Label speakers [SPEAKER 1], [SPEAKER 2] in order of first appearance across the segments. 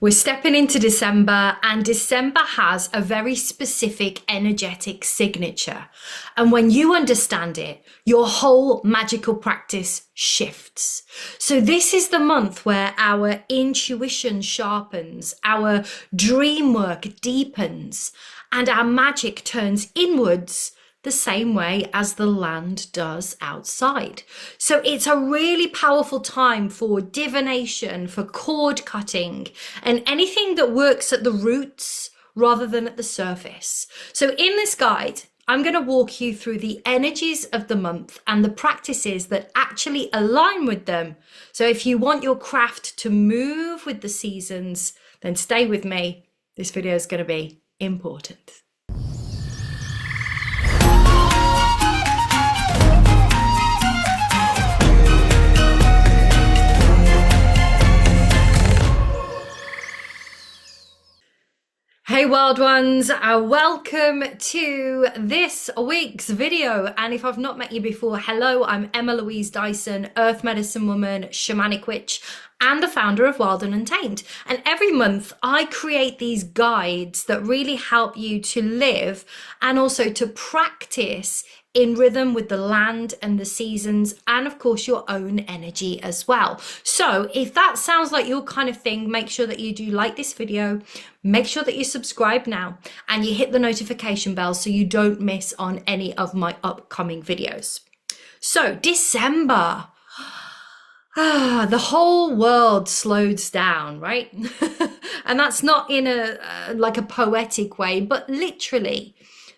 [SPEAKER 1] We're stepping into December, and December has a very specific energetic signature. And when you understand it, your whole magical practice shifts. So this is the month where our intuition sharpens, our dream work deepens, and our magic turns inwards the same way as the land does outside. So it's a really powerful time for divination, for cord cutting, and anything that works at the roots rather than at the surface. So in this guide, I'm going to walk you through the energies of the month and the practices that actually align with them. So if you want your craft to move with the seasons, then stay with me. This video is going to be important. Hey wild ones, welcome to this week's video. And if I've not met you before, hello, I'm Emma Louise Dyson, earth medicine woman, shamanic witch, and the founder of Wild and Untamed. And every month I create these guides that really help you to live and also to practice in rhythm with the land and the seasons, and of course your own energy as well. So if that sounds like your kind of thing, make sure that you do like this video, make sure that you subscribe now, and you hit the notification bell so you don't miss on any of my upcoming videos. So December, the whole world slows down, right? And that's not in like a poetic way, but literally.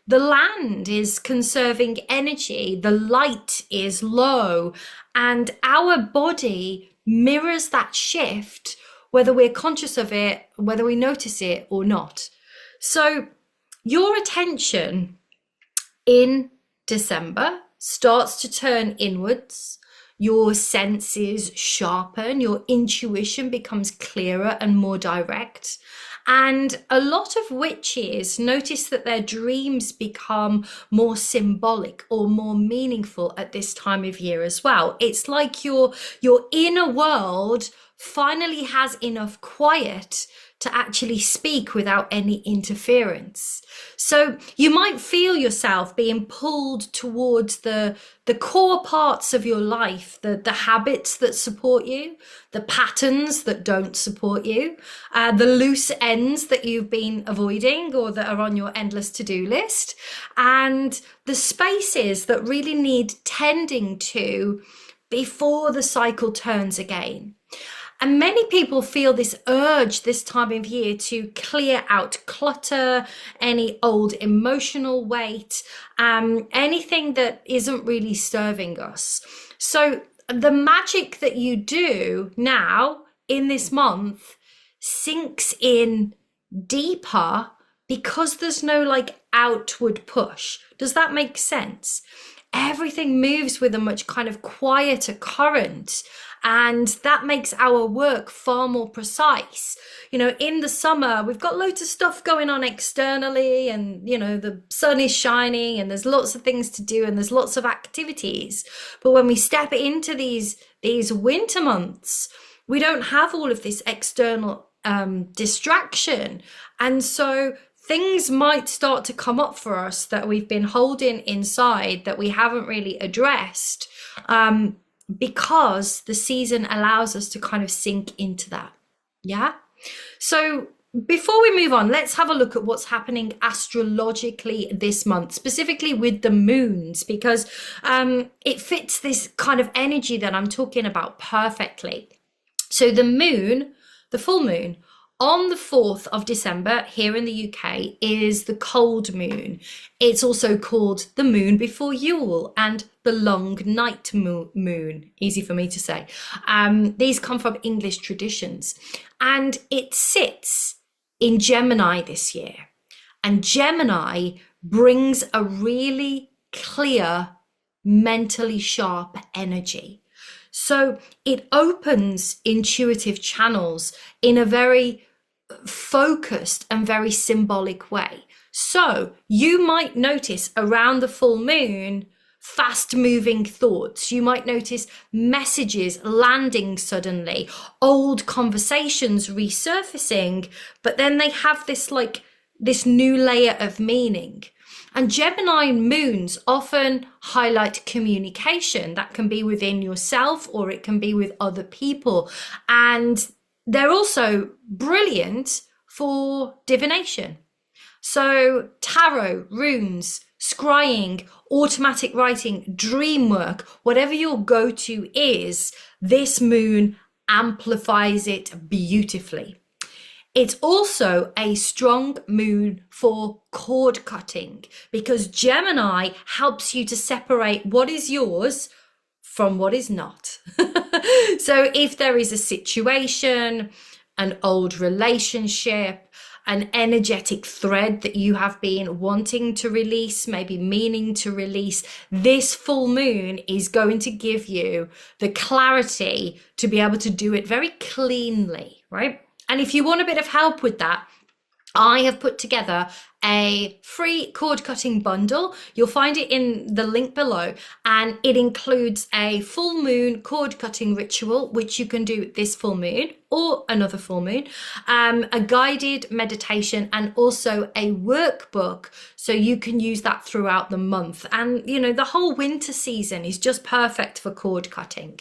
[SPEAKER 1] The land is conserving energy, the light is low, and our body mirrors that shift, whether we're conscious of it, whether we notice it or not. So your attention in December starts to turn inwards, your senses sharpen, your intuition becomes clearer and more direct. And a lot of witches notice that their dreams become more symbolic or more meaningful at this time of year as well. It's like your inner world finally has enough quiet to actually speak without any interference. So you might feel yourself being pulled towards the core parts of your life, the habits that support you, the patterns that don't support you, the loose ends that you've been avoiding or that are on your endless to-do list, and the spaces that really need tending to before the cycle turns again. And many people feel this urge this time of year to clear out clutter, any old emotional weight, anything that isn't really serving us. So the magic that you do now in this month sinks in deeper because there's no like outward push. Does that make sense? Everything moves with a much kind of quieter current, and that makes our work far more precise. You know, in the summer, we've got loads of stuff going on externally, and, you know, the sun is shining and there's lots of things to do and there's lots of activities. But when we step into these winter months, we don't have all of this external distraction. And so things might start to come up for us that we've been holding inside that we haven't really addressed, because the season allows us to kind of sink into that. Yeah. So before we move on, let's have a look at what's happening astrologically this month, specifically with the moons, because it fits this kind of energy that I'm talking about perfectly. So the moon, the full moon, on the 4th of December here in the UK is the cold moon. It's also called the moon before Yule and the long night moon. Easy for me to say. These come from English traditions. And it sits in Gemini this year. And Gemini brings a really clear, mentally sharp energy. So it opens intuitive channels in a very focused and very symbolic way. So you might notice around the full moon, fast moving thoughts. You might notice messages landing suddenly, old conversations resurfacing, but then they have this new layer of meaning. And Gemini moons often highlight communication that can be within yourself or it can be with other people. And they're also brilliant for divination. So tarot, runes, scrying, automatic writing, dream work, whatever your go-to is, this moon amplifies it beautifully. It's also a strong moon for cord cutting because Gemini helps you to separate what is yours from what is not. So if there is a situation, an old relationship, an energetic thread that you have been wanting to release, maybe meaning to release, this full moon is going to give you the clarity to be able to do it very cleanly, right? And if you want a bit of help with that, I have put together a free cord cutting bundle. You'll find it in the link below, and it includes a full moon cord cutting ritual, which you can do this full moon or another full moon, a guided meditation, and also a workbook. So you can use that throughout the month. And, you know, the whole winter season is just perfect for cord cutting.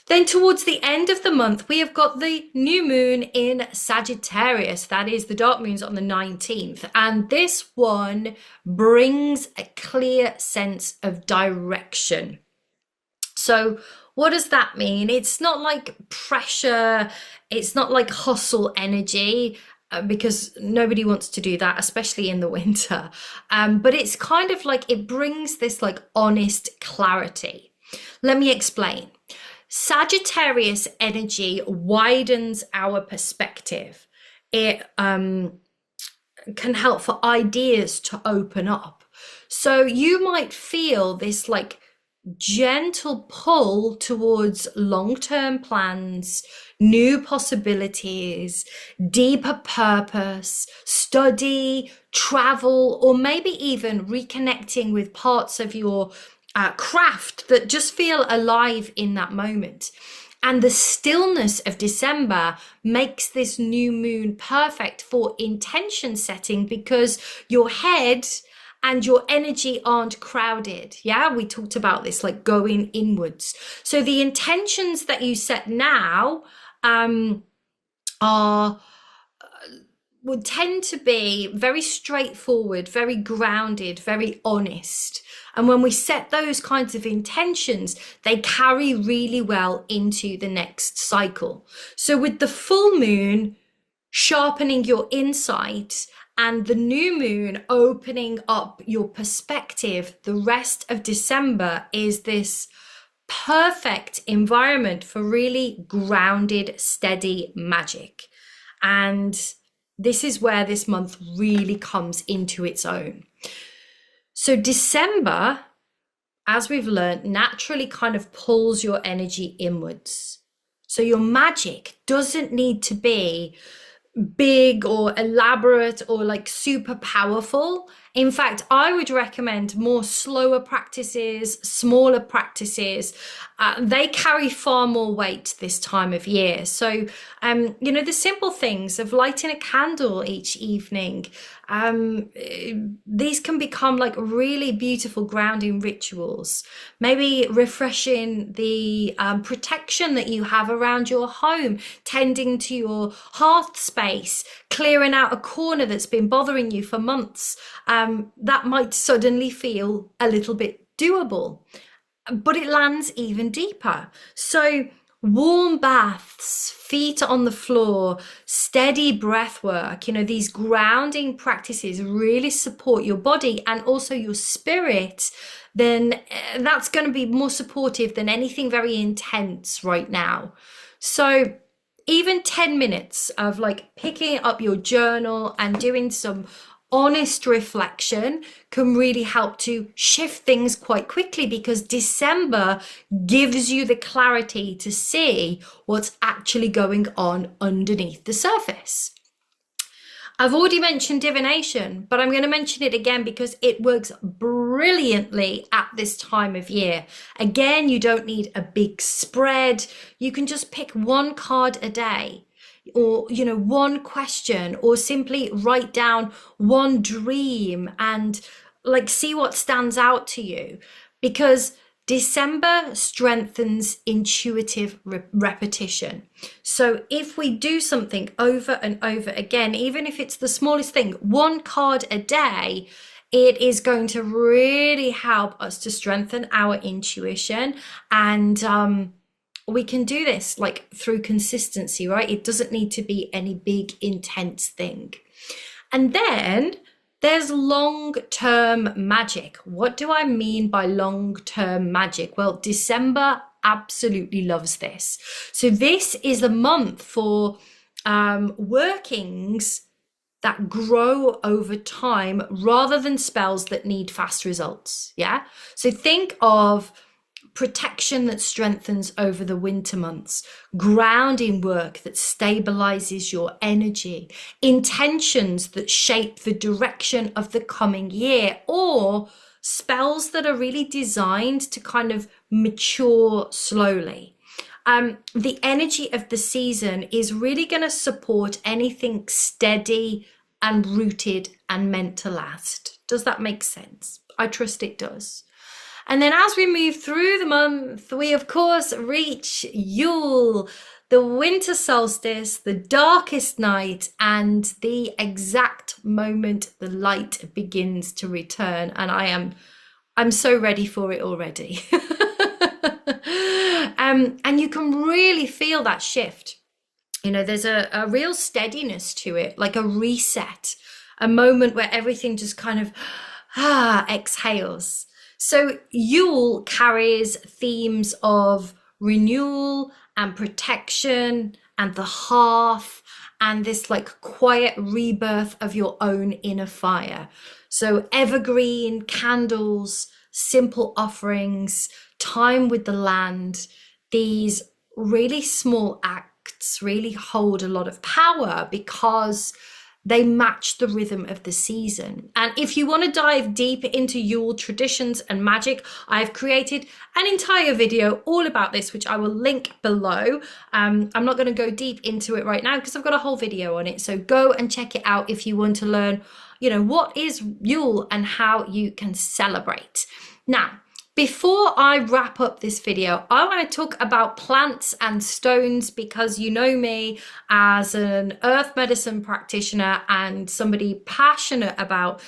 [SPEAKER 1] Then towards the end of the month, we have got the new moon in Sagittarius. That is the dark moon's on the 19th. And this one brings a clear sense of direction. So what does that mean? It's not like pressure. It's not like hustle energy. Because nobody wants to do that, especially in the winter. But it's kind of like it brings this like honest clarity. Let me explain. Sagittarius energy widens our perspective. It can help for ideas to open up. So you might feel this like gentle pull towards long-term plans, new possibilities, deeper purpose, study, travel, or maybe even reconnecting with parts of your craft that just feel alive in that moment. And the stillness of December makes this new moon perfect for intention setting because your head and your energy aren't crowded. Yeah, we talked about this, like going inwards. So the intentions that you set now would tend to be very straightforward, very grounded, very honest. And when we set those kinds of intentions, they carry really well into the next cycle. So with the full moon sharpening your insight and the new moon opening up your perspective, the rest of December is this perfect environment for really grounded, steady magic. And this is where this month really comes into its own. So December, as we've learned, naturally kind of pulls your energy inwards. So your magic doesn't need to be big or elaborate or like super powerful. In fact, I would recommend more slower practices, smaller practices. They carry far more weight this time of year. So, you know, the simple things of lighting a candle each evening, these can become like really beautiful grounding rituals. Maybe refreshing the protection that you have around your home, tending to your hearth space, clearing out a corner that's been bothering you for months. That might suddenly feel a little bit doable, but it lands even deeper. So warm baths, feet on the floor, steady breath work, you know, these grounding practices really support your body and also your spirit. Then that's going to be more supportive than anything very intense right now. So even 10 minutes of like picking up your journal and doing some honest reflection can really help to shift things quite quickly, because December gives you the clarity to see what's actually going on underneath the surface. I've already mentioned divination, but I'm going to mention it again because it works brilliantly at this time of year. Again, you don't need a big spread. You can just pick one card a day, or one question, or simply write down one dream and like see what stands out to you, because December strengthens intuitive repetition. So if we do something over and over again, even if it's the smallest thing, one card a day, it is going to really help us to strengthen our intuition. And we can do this like through consistency, right? It doesn't need to be any big, intense thing. And then there's long-term magic. What do I mean by long-term magic? Well, December absolutely loves this. So this is a month for workings that grow over time rather than spells that need fast results. Yeah. So think of protection that strengthens over the winter months, grounding work that stabilizes your energy, intentions that shape the direction of the coming year, or spells that are really designed to kind of mature slowly. The energy of the season is really going to support anything steady and rooted and meant to last. Does that make sense? I trust it does. And then as we move through the month, we of course reach Yule, the winter solstice, the darkest night, and the exact moment the light begins to return. And I'm so ready for it already. And you can really feel that shift. There's a real steadiness to it, like a reset, a moment where everything just kind of exhales. So Yule carries themes of renewal and protection and the hearth and this like quiet rebirth of your own inner fire. So evergreen candles, simple offerings, time with the land, these really small acts really hold a lot of power because they match the rhythm of the season. And if you want to dive deep into Yule traditions and magic, I've created an entire video all about this, which I will link below. I'm not going to go deep into it right now because I've got a whole video on it. So go and check it out if you want to learn, what is Yule and how you can celebrate. Now, before I wrap up this video, I want to talk about plants and stones because you know me as an earth medicine practitioner and somebody passionate about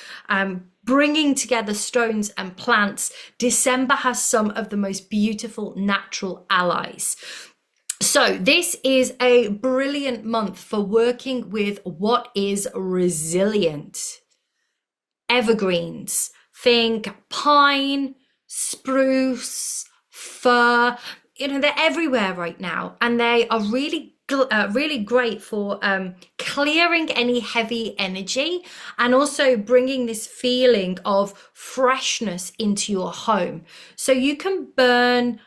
[SPEAKER 1] bringing together stones and plants. December has some of the most beautiful natural allies. So this is a brilliant month for working with what is resilient. Evergreens, think pine, spruce, fir, they're everywhere right now, and they are really great for clearing any heavy energy and also bringing this feeling of freshness into your home. So you can burn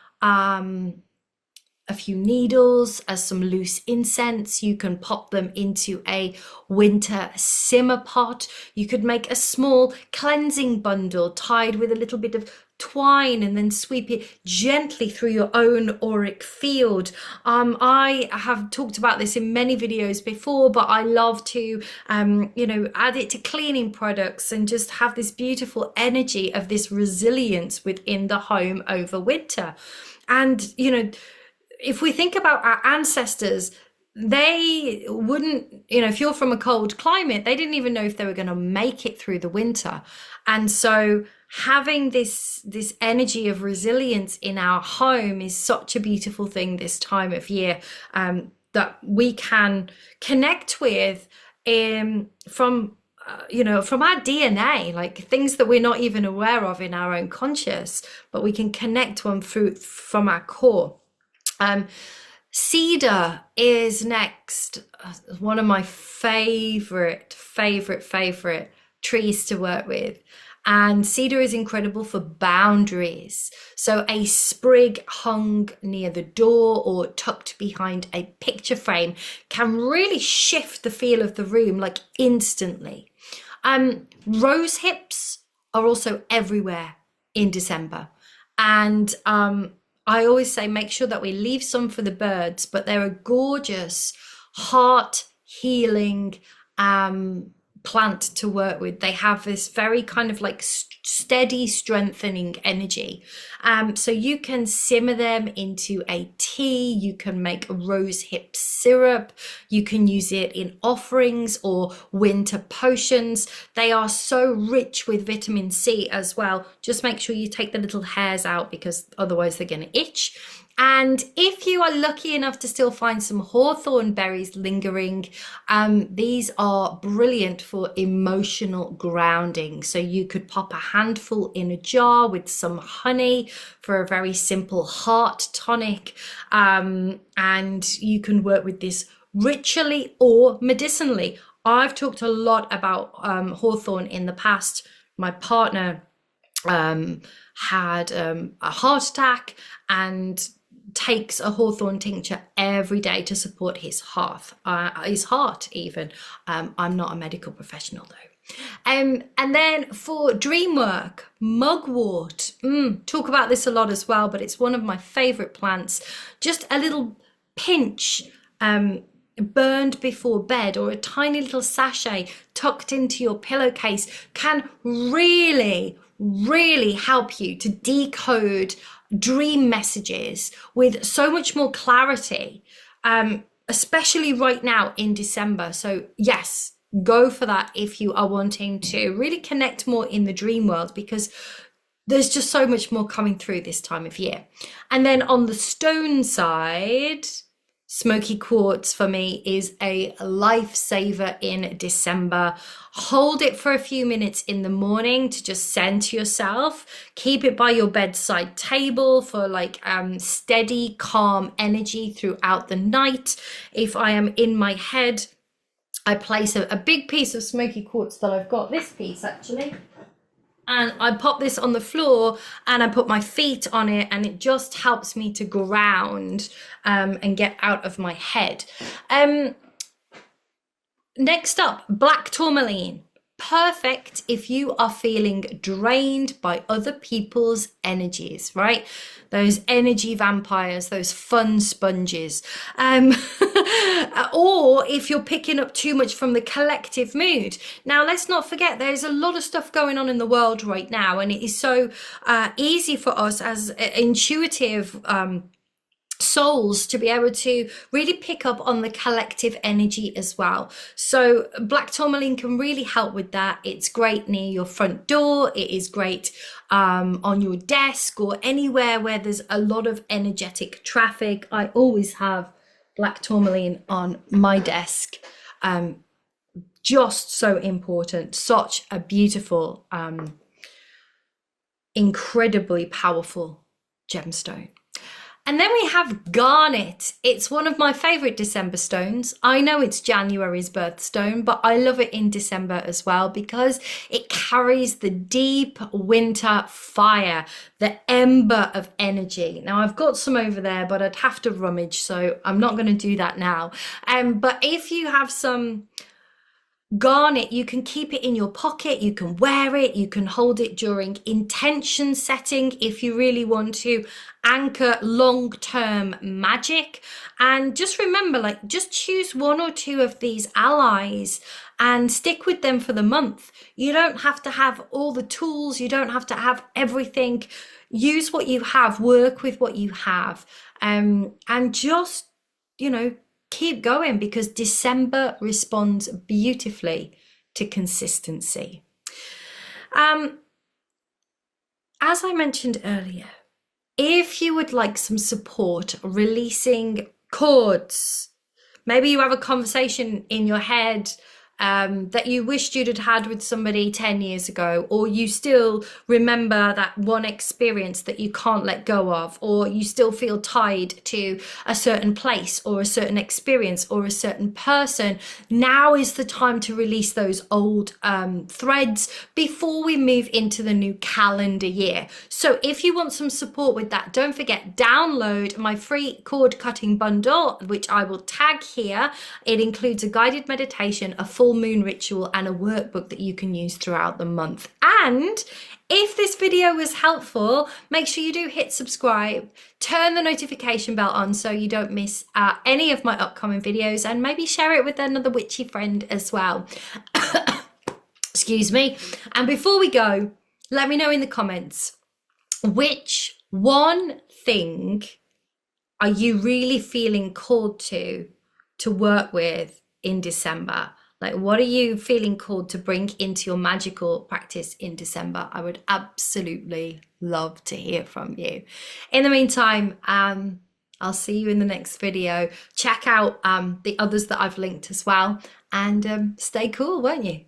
[SPEAKER 1] a few needles as some loose incense. You can pop them into a winter simmer pot. You could make a small cleansing bundle tied with a little bit of twine and then sweep it gently through your own auric field. I have talked about this in many videos before, but I love to add it to cleaning products and just have this beautiful energy of this resilience within the home over winter. And if we think about our ancestors, they wouldn't, if you're from a cold climate, they didn't even know if they were going to make it through the winter. And so having this energy of resilience in our home is such a beautiful thing this time of year, that we can connect with from our DNA, like things that we're not even aware of in our own conscious, but we can connect to them from our core. Cedar is next, one of my favorite trees to work with. And cedar is incredible for boundaries. So a sprig hung near the door or tucked behind a picture frame can really shift the feel of the room like instantly. Rose hips are also everywhere in December. And I always say make sure that we leave some for the birds, but they're a gorgeous heart healing plant to work with. They have this very kind of like steady strengthening energy. So you can simmer them into a tea, you can make a rose hip syrup, you can use it in offerings or winter potions. They are so rich with vitamin C as well. Just make sure you take the little hairs out because otherwise they're going to itch. And if you are lucky enough to still find some hawthorn berries lingering, these are brilliant for emotional grounding. So you could pop a handful in a jar with some honey for a very simple heart tonic. And you can work with this ritually or medicinally. I've talked a lot about hawthorn in the past. My partner had a heart attack and takes a hawthorn tincture every day to support his heart even. I'm not a medical professional though. And then for dream work, mugwort. Talk about this a lot as well, but it's one of my favorite plants. Just a little pinch burned before bed or a tiny little sachet tucked into your pillowcase can really help you to decode dream messages with so much more clarity, especially right now in December. So yes, go for that if you are wanting to really connect more in the dream world, because there's just so much more coming through this time of year. And then on the stone side, smoky quartz for me is a lifesaver in December. Hold it for a few minutes in the morning to just center yourself. Keep it by your bedside table for like steady, calm energy throughout the night. If I am in my head, I place a big piece of smoky quartz that I've got, this piece actually, and I pop this on the floor and I put my feet on it, and it just helps me to ground and get out of my head. Next up, black tourmaline. Perfect if you are feeling drained by other people's energies, right? Those energy vampires, those fun sponges. Or if you're picking up too much from the collective mood. Now, let's not forget, there's a lot of stuff going on in the world right now, and it is so easy for us as intuitive souls to be able to really pick up on the collective energy as well. So black tourmaline can really help with that. It's great near your front door. It is great on your desk or anywhere where there's a lot of energetic traffic. I always have black tourmaline on my desk. Just so important. Such a beautiful, incredibly powerful gemstone. And then we have garnet. It's one of my favorite December stones. I know it's January's birthstone, but I love it in December as well because it carries the deep winter fire, the ember of energy. Now I've got some over there, but I'd have to rummage, so I'm not going to do that now. But if you have some garnet, you can keep it in your pocket, you can wear it, you can hold it during intention setting if you really want to anchor long-term magic. And just remember, like, just choose one or two of these allies and stick with them for the month. You don't have to have all the tools, you don't have to have everything. Use what you have, work with what you have, and just, you know, keep going, because December responds beautifully to consistency. As I mentioned earlier, if you would like some support releasing cords, maybe you have a conversation in your head that you wished you'd had with somebody 10 years ago, or you still remember that one experience that you can't let go of, or you still feel tied to a certain place or a certain experience or a certain person. Now is the time to release those old threads before we move into the new calendar year. So if you want some support with that, don't forget, download my free cord cutting bundle, which I will tag here. It includes a guided meditation, a full moon ritual, and a workbook that you can use throughout the month. And if this video was helpful, make sure you do hit subscribe, turn the notification bell on so you don't miss any of my upcoming videos, and maybe share it with another witchy friend as well. Excuse me. And before we go, let me know in the comments, which one thing are you really feeling called to work with in December? Like, what are you feeling called to bring into your magical practice in December? I would absolutely love to hear from you. In the meantime, I'll see you in the next video. Check out the others that I've linked as well, and stay cool, won't you?